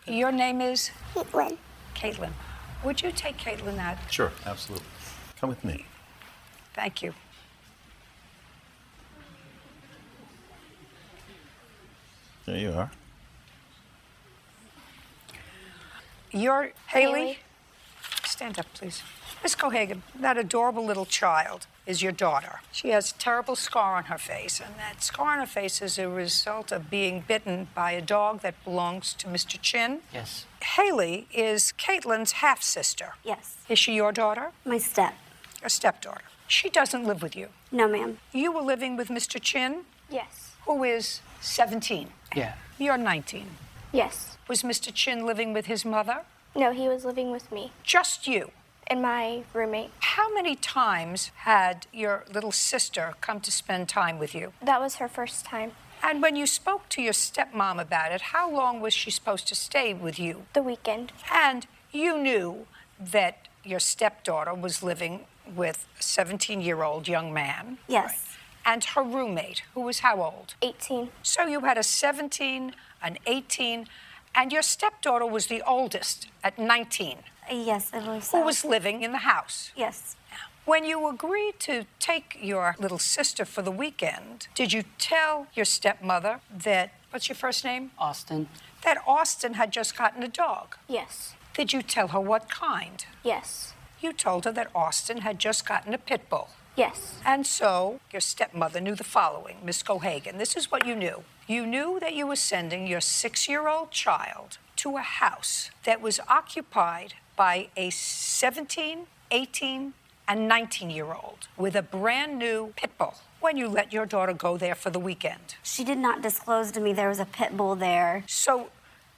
Your name is? Caitlin. Caitlin. Would you take Caitlin out? Sure, absolutely. Come with me. Thank you. There you are. You're Haley? Haley. Stand up, please. Miss Cohagen, that adorable little child is your daughter. She has a terrible scar on her face, and that scar on her face is a result of being bitten by a dog that belongs to Mr. Chin. Yes. Haley is Caitlin's half-sister. Yes. Is she your daughter? My step. Your stepdaughter. She doesn't live with you. No, ma'am. You were living with Mr. Chin, Yes. who is 17. Yeah. You're 19. Yes. Was Mr. Chin living with his mother? No, he was living with me Just you. and my roommate. How many times had your little sister come to spend time with you? That was her first time. And when you spoke to your stepmom about it, how long was she supposed to stay with you? The weekend. And you knew that your stepdaughter was living with a 17-year-old young man. Yes. Right? And her roommate, who was how old? 18. So you had a 17, an 18, and your stepdaughter was the oldest at 19, Yes, I believe so. who was living in the house. Yes. When you agreed to take your little sister for the weekend, did you tell your stepmother that, what's your first name? Austin. That Austin had just gotten a dog. Yes. Did you tell her what kind? Yes. You told her that Austin had just gotten a pit bull. Yes. And so your stepmother knew the following, Miss Cohagen. This is what you knew. You knew that you were sending your 6-year-old child to a house that was occupied by a 17, 18, and 19-year-old with a brand new pit bull when you let your daughter go there for the weekend. She did not disclose to me there was a pit bull there. So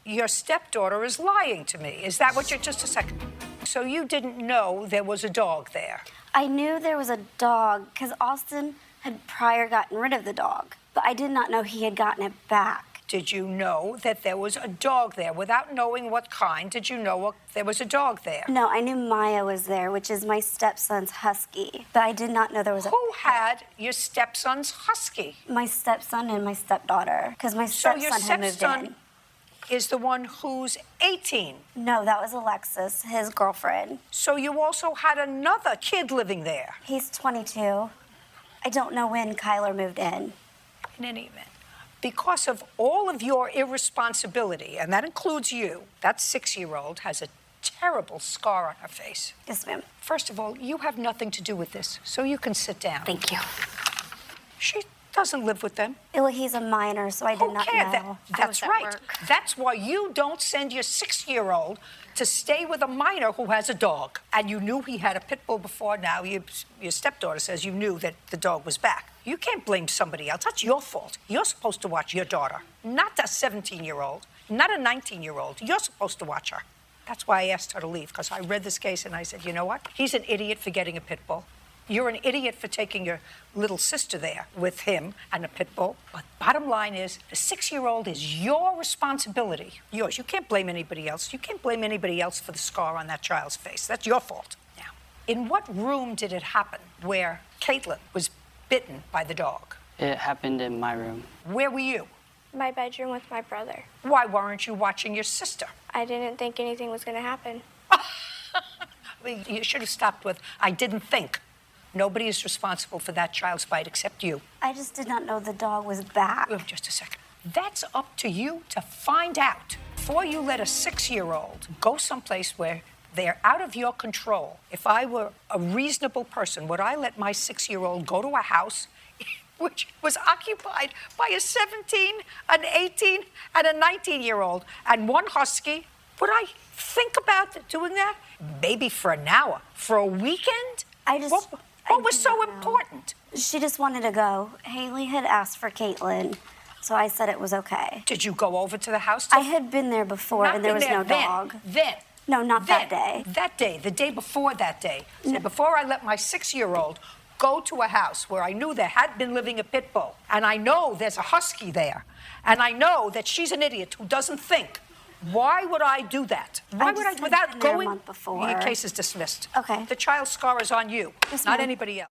your stepdaughter is lying to me. Is that what you're, just a second. So you didn't know there was a dog there? I knew there was a dog because Austin had prior gotten rid of the dog, but I did not know he had gotten it back. Did you know that there was a dog there? Without knowing what kind, did you know there was a dog there? No, I knew Maya was there, which is my stepson's husky, but I did not know there was a Who had your stepson's husky? My stepson and my stepdaughter, because my So stepson your had moved stepson in. is the one who's 18. No, that was Alexis, his girlfriend. So you also had another kid living there. He's 22. I don't know when Kyler moved in. In any event, because of all of your irresponsibility, and that includes you, that 6-year-old has a terrible scar on her face. Yes, ma'am. First of all, you have nothing to do with this, so you can sit down. Thank you. She doesn't live with them. Well, he's a minor, so I did Who not cares? know. That's I was at right. work. That's why you don't send your 6-year-old to stay with a minor who has a dog. And you knew he had a pit bull before. Now your stepdaughter says you knew that the dog was back. You can't blame somebody else. That's your fault. You're supposed to watch your daughter, not a 17-year-old, not a 19-year-old. You're supposed to watch her. That's why I asked her to leave, because I read this case and I said, you know what? He's an idiot for getting a pit bull. You're an idiot for taking your little sister there with him and a pit bull. But bottom line is, the 6-year-old is your responsibility. Yours. You can't blame anybody else. You can't blame anybody else for the scar on that child's face. That's your fault. Now, in what room did it happen where Caitlin was bitten by the dog? It happened in my room. Where were you? My bedroom with my brother. Why weren't you watching your sister? I didn't think anything was going to happen. You should have stopped with, I didn't think. Nobody is responsible for that child's bite except you. I just did not know the dog was back. Oh, just a second. That's up to you to find out before you let a 6-year-old go someplace where they're out of your control. If I were a reasonable person, would I let my 6-year-old go to a house which was occupied by a 17, an 18, and a 19-year-old and one husky? Would I think about doing that? Maybe for an hour. For a weekend? What was so important? She just wanted to go. Haley had asked for Caitlin, so I said it was okay. Did you go over to the house? I had been there before, and there was no dog. Then. No, not that day. That day, the day before that day. So before I let my 6-year-old go to a house where I knew there had been living a pit bull, and I know there's a husky there, and I know that she's an idiot who doesn't think. Why would I do that? Why would I, without going? A month before. Your case is dismissed. Okay. The child's scar is on you, Yes, not ma'am. anybody else.